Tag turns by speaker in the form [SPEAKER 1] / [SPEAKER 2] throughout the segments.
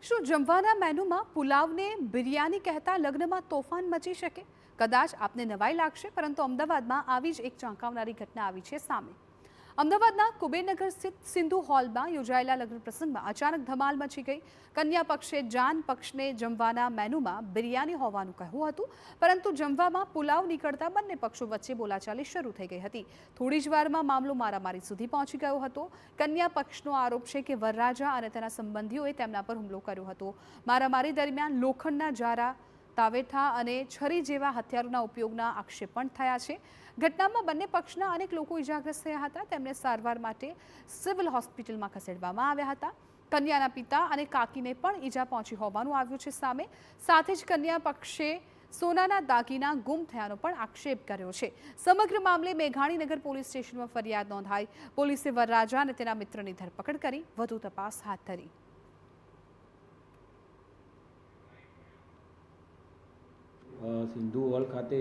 [SPEAKER 1] શું જમવાના મેનુમાં પુલાવને બિરયાની કહેતા લગ્નમાં તોફાન મચી શકે? કદાચ આપને નવાઈ લાગશે, પરંતુ અમદાવાદમાં આવી જ એક ચોંકાવનારી ઘટના આવી છે સામે. અમદાવાદના કુબેરનગર સ્થિત સિંધુ હોલમાં યોજાયેલા લગ્ન પ્રસંગમાં અચાનક ધમાલ મચી ગઈ. કન્યા પક્ષે જાન પક્ષને જમવાના મેનુમાં બિરયાની હોવાનું કહ્યું હતું, પરંતુ જમવામાં પુલાવ નીકળતા બંને પક્ષો વચ્ચે બોલાચાલી શરૂ થઈ ગઈ હતી. થોડી જ વારમાં મામલો મારામારી સુધી પહોંચી ગયો હતો. કન્યા પક્ષનો આરોપ છે કે વરરાજા અને તેના સંબંધીઓએ તેમના પર હુમલો કર્યો હતો. મારામારી દરમિયાન લોખંડના જારા, તાવેઠા અને છરી જેવા હથિયારોના ઉપયોગના આક્ષેપ પણ થયા છે. ઘટનામાં બંને પક્ષના અનેક લોકો ઇજાગ્રસ્ત થયા હતા. તેમને સારવાર માટે સિવિલ હોસ્પિટલમાં ખસેડવામાં આવ્યા હતા. કન્યાના પિતા અને કાકીને પણ ઈજા પહોંચી હોવાનું આવ્યું છે સામે. સાથે જ કન્યા પક્ષે સોનાના દાગીના ગુમ થયાનો પણ આક્ષેપ કર્યો છે. સમગ્ર મામલે મેઘાણીનગર પોલીસ સ્ટેશનમાં ફરિયાદ નોંધાઈ. પોલીસે વરરાજા અને તેના મિત્રની ધરપકડ કરી વધુ તપાસ હાથ ધરી.
[SPEAKER 2] સિંધુ હોલ ખાતે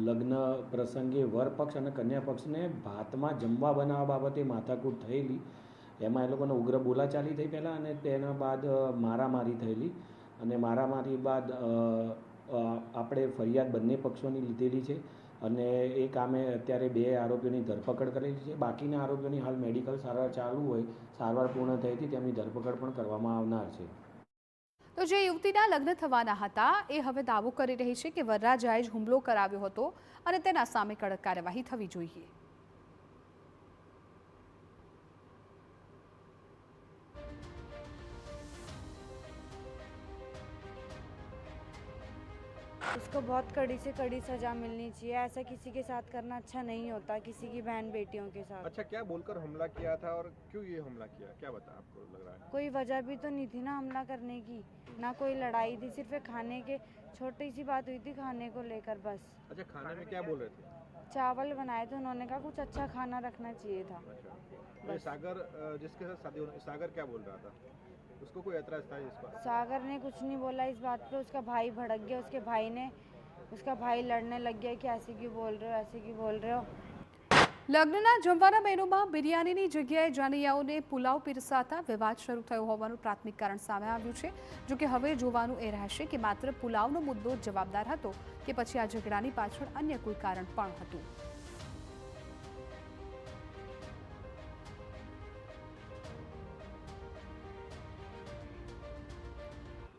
[SPEAKER 2] લગ્ન પ્રસંગે વર પક્ષ અને કન્યા પક્ષને ભાતમાં જમવા બનાવવા બાબતે માથાકૂટ થયેલી. એમાં એ લોકોને ઉગ્ર બોલાચાલી થઈ પહેલાં, અને તેના બાદ મારામારી થયેલી. અને મારામારી બાદ આપણે ફરિયાદ બંને પક્ષોની લીધેલી છે, અને એ કામે અત્યારે 2 આરોપીઓની ધરપકડ કરેલી છે. બાકીના આરોપીઓની હાલ મેડિકલ સારવાર ચાલુ હોય, સારવાર પૂર્ણ થઈ હતી, તેમની ધરપકડ પણ કરવામાં આવનાર છે.
[SPEAKER 1] તો જે યુવતીના લગ્ન થવાના હતા એ હવે દાવો કરી રહી છે કે વરરાજાએ જ હુમલો કરાવ્યો હતો અને તેના સામે કડક કાર્યવાહી થવી જોઈએ.
[SPEAKER 3] उसको बहुत कड़ी से कड़ी सजा मिलनी चाहिए। ऐसा किसी के साथ करना अच्छा नहीं होता, किसी की बहन बेटियों के साथ।
[SPEAKER 4] अच्छा, क्या बोलकर हमला किया था और क्यों ये हमला किया, क्या बता आपको लग रहा है?
[SPEAKER 3] कोई वजह भी तो नहीं थी ना हमला करने की, ना कोई लड़ाई थी, सिर्फ खाने के छोटी सी बात हुई थी खाने को लेकर बस।
[SPEAKER 4] अच्छा, खाने में क्या बोल रहे थे?
[SPEAKER 3] चावल बनाए थे, उन्होंने कहा कुछ अच्छा खाना रखना चाहिए था।
[SPEAKER 4] अच्छा, ये सागर जिसके साथ शादी होने, सागर क्या बोल रहा था? उसको कोई एतराज था इसका?
[SPEAKER 3] सागर ने कुछ नहीं बोला इस बात पे। उसका भाई भड़क गया, उसका भाई लड़ने लग गया कि ऐसे क्यों बोल रहे हो, ऐसे क्यों बोल रहे हो।
[SPEAKER 1] લગ્નના જમવાના મેનુમાં બિરયાનીની જગ્યાએ જાનૈયાઓને પુલાવ પીરસાતા વિવાદ શરૂ થયો હોવાનું પ્રાથમિક કારણ સામે આવ્યું છે. જોકે હવે જોવાનું એ રહેશે કે માત્ર પુલાવનો મુદ્દો જવાબદાર હતો કે પછી આ ઝઘડાની પાછળ અન્ય કોઈ કારણ પણ હતું.